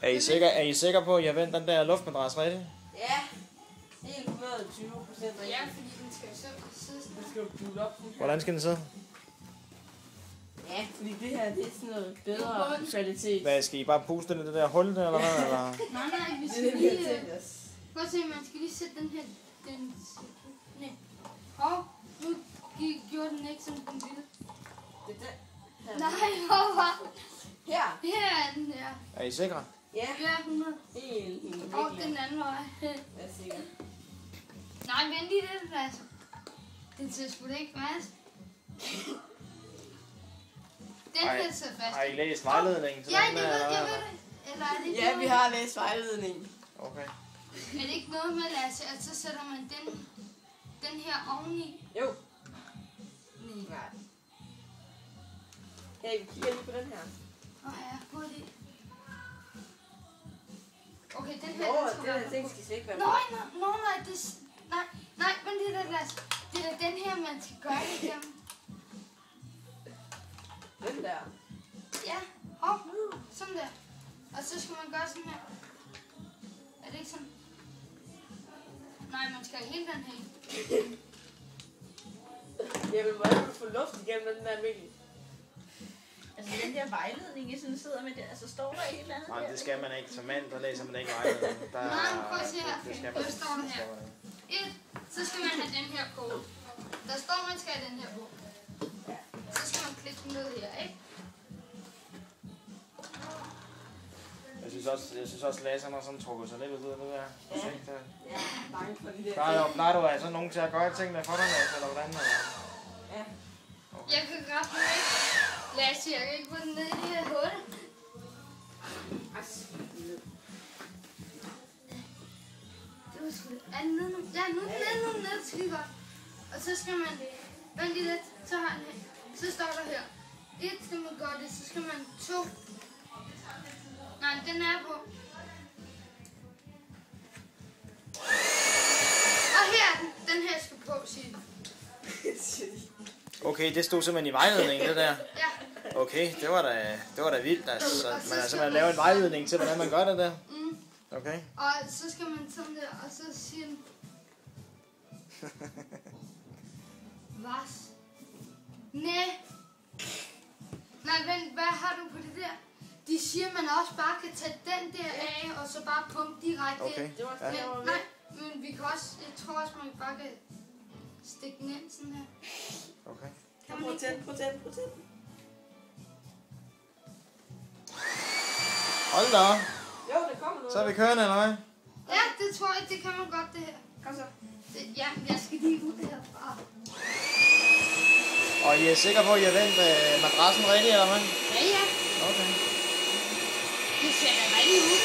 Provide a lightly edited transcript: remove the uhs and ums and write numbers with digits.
Er I sikre på, at I har vendt den der luftmadras rigtigt? Ja, helt 120%. Ja, fordi den skal jo sidde sådan. Den skal jo putte op. Hvordan skal den sidde? Ja, fordi det her, det er sådan noget bedre kvalitet. Hvad, skal I bare puste den i det der hul der, eller hvad? Eller? Nej, vi Det er skal det, vi har lige... tænkt os. Prøv at se, man skal lige sætte den her... Nej. Nu gjorde den ikke, som den ville. Det er den. Nej, hvor var den? Her. Her er den der. Er I sikre? Ja, Ja, 100. helt Og den anden vej. Jeg er sikker. Nej, vent lige lidt, Lasse. Den ser sgu da ikke fast. Den her ser fast. Har I læst vejledningen til Ja, den det der, ved eller jeg. hvad? Ved det. Eller er det ikke Ja, noget? vi har læst vejledningen. Okay. Er det ikke noget med, Lasse, at så sætter man den her oveni? Jo. Nej. Nej. Hey, vi kigger lige på den her. Åh ja, prøv lige. Okay, den her, Nå, den skal den være her ting skal slet ikke være Nej, men det er da, Lasse. Det er da den her, man skal gøre det igennem. Den der. Ja, hop, sådan der. Og så skal man gøre sådan her. Er det ikke sådan? Nej, man skal have hele den her. Jamen, hvordan kan du få luft igennem den der Mikkel? Altså den der vejledning, jeg sådan sidder med der, altså står der et eller andet Nej, der? det skal man ikke. Som mand, der læser man ikke vejledningen. Der, Nej, prøv at se her. Det skal man Hvad står der her? ikke. 1. Så skal man have den her på. Der står, man skal have den her på. Så skal man klippe den ned her, ikke? Jeg synes også, Lasse har sådan trukket sig lidt ud af det der projekt her. Ja, bange for de der Plejer du altså nogen til at gøre tingene for dig, Lasse, eller hvordan? Eller? Ja. Jeg kan godt den ikke. Lasse, jeg kan ikke få den ned i det her hul. Det var sgu da. Er den nede nu? Ja, nu er den nede, skide godt. Og så skal man... Vent lige lidt, så har den her. Så står der her. 1 skal man gøre det, så skal man 2. Nej, den er på. Og her er den. Den her skal på, siger de. Okay, det stod simpelthen i vejledningen, det der. Ja. Okay, det var da vildt, altså. Så man har simpelthen lavet en vejledning til, hvordan man gør det der. Mm. Okay. Og så skal man sådan der, og så siger den... Vas? Nej. Nej, vent, hvad har du på det der? De siger, man også bare kan tage den der af, og så bare pumpe direkte Okay. ind. Det var Ja. sådan, Men, nej, men vi kan også, jeg tror også, man bare kan stikke den ind sådan her. Okay. Kan man ikke? Procent. Hold da op. Jo, det kommer noget. Så er vi kørende, eller hvad? Ja, det tror jeg, det kan man godt, det her. Kom så. Ja, jeg skal lige ud herfra. Og I er sikre på, at I har vendt madrassen rigtigt, eller hvad? Ja, ja. Okay. Det ser da rigtig ud.